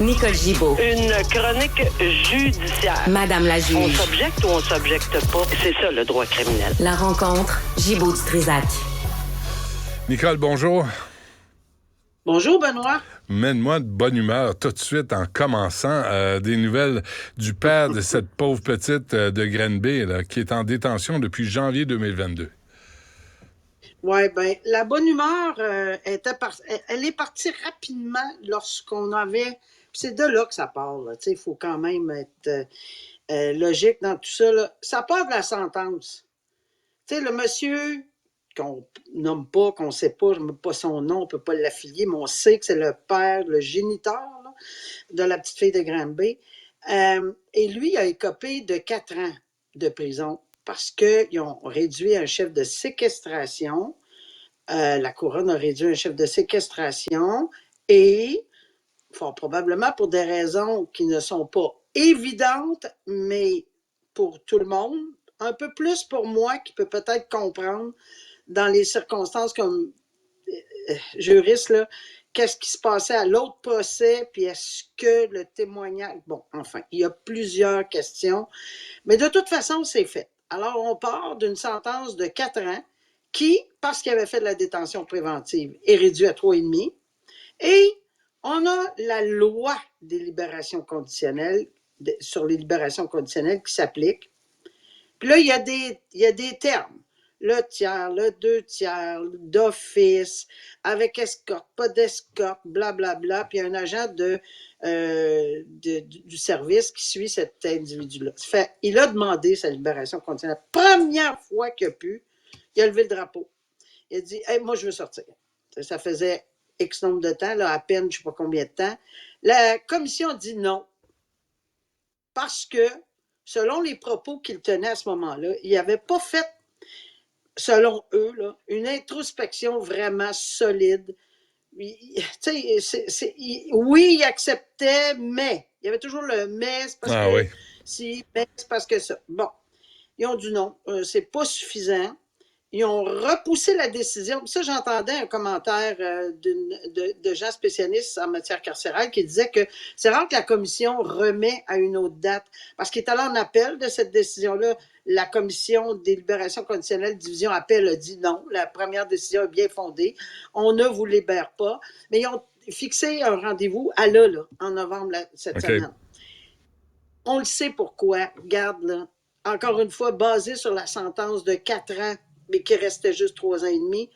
Nicole Gibaud. Une chronique judiciaire. Madame la juge. On s'objecte ou on s'objecte pas? C'est ça, le droit criminel. La rencontre, Gibaud-Strisac. Nicole, bonjour. Bonjour, Benoît. Mène-moi de bonne humeur tout de suite en commençant. Des nouvelles du père de cette pauvre petite de Granby là, qui est en détention depuis janvier 2022. Oui, bien, la bonne humeur, elle est partie rapidement lorsqu'on avait... C'est de là que ça part, là. Il faut quand même être logique dans tout ça, là. Ça part de la sentence. Tu sais, le monsieur qu'on nomme pas, qu'on sait pas, je ne sais pas son nom, on ne peut pas l'affilier, mais on sait que c'est le père, le géniteur là, de la petite fille de Granby. Et lui, il a écopé de 4 ans de prison parce qu'ils ont réduit un chef de séquestration. La couronne a réduit un chef de séquestration et, fort probablement pour des raisons qui ne sont pas évidentes, mais pour tout le monde, un peu plus pour moi qui peut peut-être comprendre dans les circonstances comme juriste, là, qu'est-ce qui se passait à l'autre procès, puis est-ce que le témoignage... Bon, enfin, il y a plusieurs questions, mais de toute façon, c'est fait. Alors, on part d'une sentence de 4 ans qui, parce qu'il avait fait de la détention préventive, est réduit à 3,5. Et on a la loi des libérations conditionnelles, sur les libérations conditionnelles qui s'applique. Puis là, il y a des termes. Le tiers, le 2 tiers, d'office, avec escorte, pas d'escorte, blablabla. Puis il y a un agent du service qui suit cet individu-là. Il a demandé sa libération conditionnelle. Première fois qu'il a pu, il a levé le drapeau. Il a dit hey, « moi, je veux sortir ». Ça faisait X nombre de temps, là, à peine, je ne sais pas combien de temps. La commission a dit non. Parce que, selon les propos qu'il tenait à ce moment-là, il n'avait pas fait, selon eux, là, une introspection vraiment solide. Oui, il acceptait, mais. Il y avait toujours le mais, c'est parce que oui. si, mais c'est parce que ça. Bon, ils ont dit non, c'est pas suffisant. Ils ont repoussé la décision. Ça, j'entendais un commentaire de gens spécialistes en matière carcérale qui disait que c'est rare que la commission remet à une autre date. Parce qu'il est allé en appel de cette décision-là. La commission des libérations conditionnelles, division appel, a dit non. La première décision est bien fondée. On ne vous libère pas. Mais ils ont fixé un rendez-vous à là, en novembre cette semaine. On le sait pourquoi. Regarde, là. Encore une fois, basé sur la sentence de 4 ans, mais qui restait juste 3 ans et demi.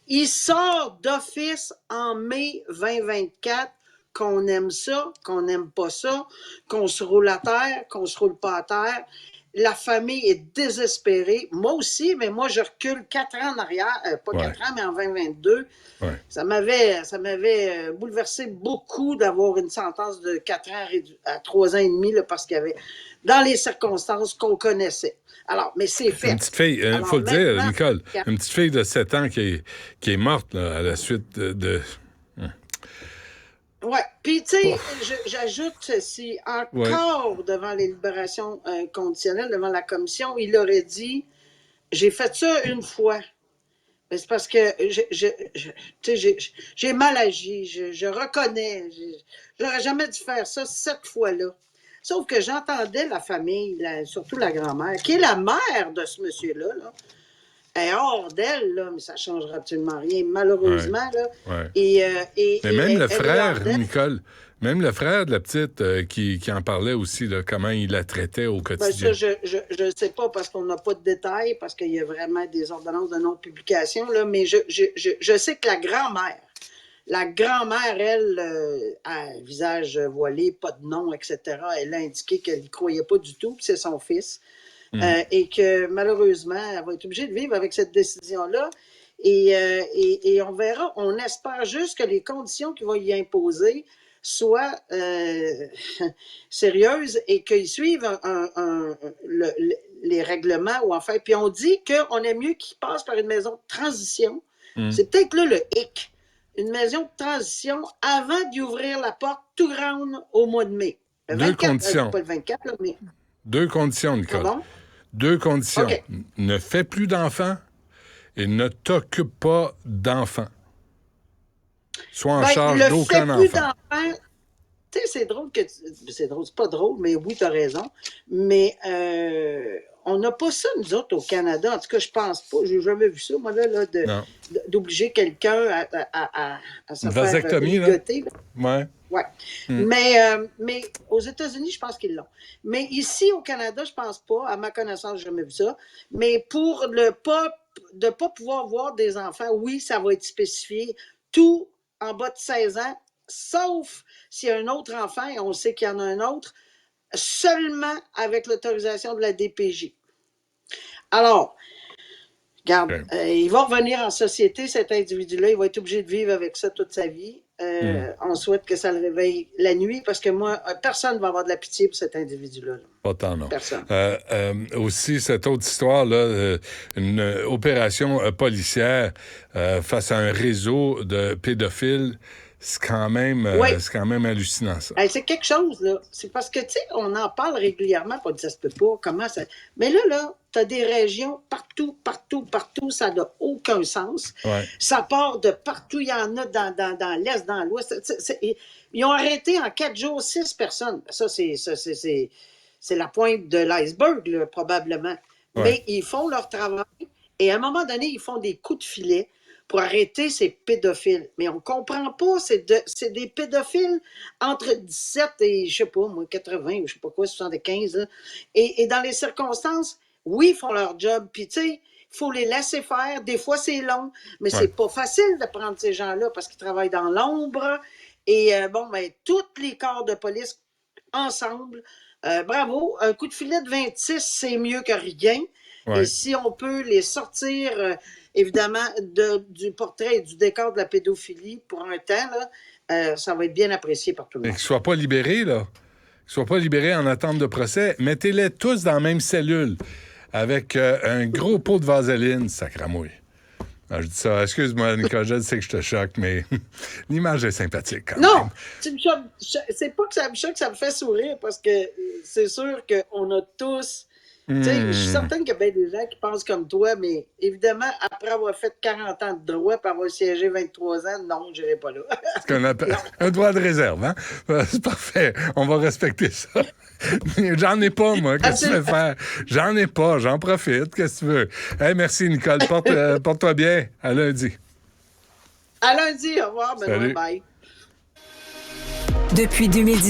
Il sort d'office en mai 2024, qu'on aime ça, qu'on n'aime pas ça, qu'on se roule à terre, qu'on se roule pas à terre. La famille est désespérée. Moi aussi, mais moi, je recule 4 ans en arrière, pas 4 ans, mais en 2022. Ouais. Ça m'avait bouleversé beaucoup d'avoir une sentence de 4 ans à 3 ans et demi, là, parce qu'il y avait, dans les circonstances qu'on connaissait. Alors, mais c'est fait. Une petite fille, il faut le dire, Nicole, une petite fille de 7 ans qui est morte là, à la suite de... Oui, puis tu sais, j'ajoute ceci, encore devant les libérations conditionnelles, devant la commission, il aurait dit, j'ai fait ça une fois. Mais c'est parce que j'ai mal agi, je reconnais, j'aurais jamais dû faire ça 7 fois-là. Sauf que j'entendais la famille, surtout la grand-mère, qui est la mère de ce monsieur-là, là. Elle est hors d'elle, là, mais ça ne changera absolument rien, malheureusement. Là. Ouais. Mais même le frère, Nicole, même le frère de la petite qui en parlait aussi, là, comment il la traitait au quotidien. Ben ça, je ne sais pas parce qu'on n'a pas de détails, parce qu'il y a vraiment des ordonnances de non-publication, là, mais je sais que la grand-mère, elle, a un visage voilé, pas de nom, etc., elle a indiqué qu'elle n'y croyait pas du tout, que c'est son fils. Et que malheureusement, elle va être obligée de vivre avec cette décision-là. Et on verra, on espère juste que les conditions qu'ils vont y imposer soient sérieuses et qu'ils suivent les règlements. Ou enfin, puis on dit qu'on aime mieux qu'ils passent par une maison de transition. C'est peut-être là le hic. Une maison de transition avant d'y ouvrir la porte tout grande au mois de mai. Le 24, Deux conditions. Pas le 24, là, mais... 2 conditions, Nicole. Pardon? 2 conditions. Okay. Ne fais plus d'enfants et ne t'occupe pas d'enfants. Sois en charge d'aucun enfant. Tu sais, c'est drôle que c'est drôle, c'est pas drôle, mais oui, t'as raison. Mais on n'a pas ça, nous autres, au Canada. En tout cas, je pense pas. J'ai jamais vu ça, moi, là d'obliger quelqu'un à se Une faire vasectomie, là? ligoter, là. Ouais. Ouais. Mais aux États-Unis, je pense qu'ils l'ont. Mais ici, au Canada, je pense pas. À ma connaissance, j'ai jamais vu ça. Mais pour de pas pouvoir voir des enfants, oui, ça va être spécifié. Tout en bas de 16 ans, sauf s'il y a un autre enfant, et on sait qu'il y en a un autre, seulement avec l'autorisation de la DPJ. Alors, regarde, il va revenir en société, cet individu-là. Il va être obligé de vivre avec ça toute sa vie. On souhaite que ça le réveille la nuit parce que moi, personne ne va avoir de la pitié pour cet individu-là. Pas tant, non. Personne. Aussi, cette autre histoire-là, une opération policière face à un réseau de pédophiles, c'est quand même hallucinant, ça. C'est quelque chose, là. C'est parce que, tu sais, on en parle régulièrement, on dit ça se peut pas, comment ça... Mais là, t'as des régions partout, ça n'a aucun sens. Ouais. Ça part de partout, il y en a dans l'Est, dans l'Ouest. Ils ont arrêté en 4 jours 6 personnes. Ça, c'est la pointe de l'iceberg, là, probablement. Ouais. Mais ils font leur travail et à un moment donné, ils font des coups de filet pour arrêter ces pédophiles. Mais on comprend pas, c'est des pédophiles entre 17 et, je sais pas, moi, 80 ou je sais pas quoi, 75. Là. Et dans les circonstances, oui, ils font leur job. Puis, tu sais, il faut les laisser faire. Des fois, c'est long, mais c'est pas facile de prendre ces gens-là parce qu'ils travaillent dans l'ombre. Et, tous les corps de police ensemble. Bravo. Un coup de filet de 26, c'est mieux que rien. Ouais. Et si on peut les sortir, évidemment, du portrait et du décor de la pédophilie pour un temps, là, ça va être bien apprécié par tout le monde. Et qu'ils ne soient pas libérés, là. Qu'ils ne soient pas libérés en attente de procès. Mettez-les tous dans la même cellule avec un gros pot de vaseline, sacramouille. Alors, je dis ça, excuse-moi, Nicole, je sais que je te choque, mais l'image est sympathique quand même. Non, c'est pas que ça me choque, ça me fait sourire parce que c'est sûr qu'on a tous... Tu sais, je suis certaine qu'il y a bien des gens qui pensent comme toi, mais évidemment, après avoir fait 40 ans de droit et avoir siégé 23 ans, non, je n'irai pas là. Ce qu'on appelle un droit de réserve, hein? C'est parfait, on va respecter ça. J'en ai pas, moi, qu'est-ce que tu veux faire? J'en ai pas, j'en profite, qu'est-ce que tu veux? Hey, merci, Nicole, porte-toi bien, à lundi. À lundi, au revoir, Benoît, bye. Depuis 2010.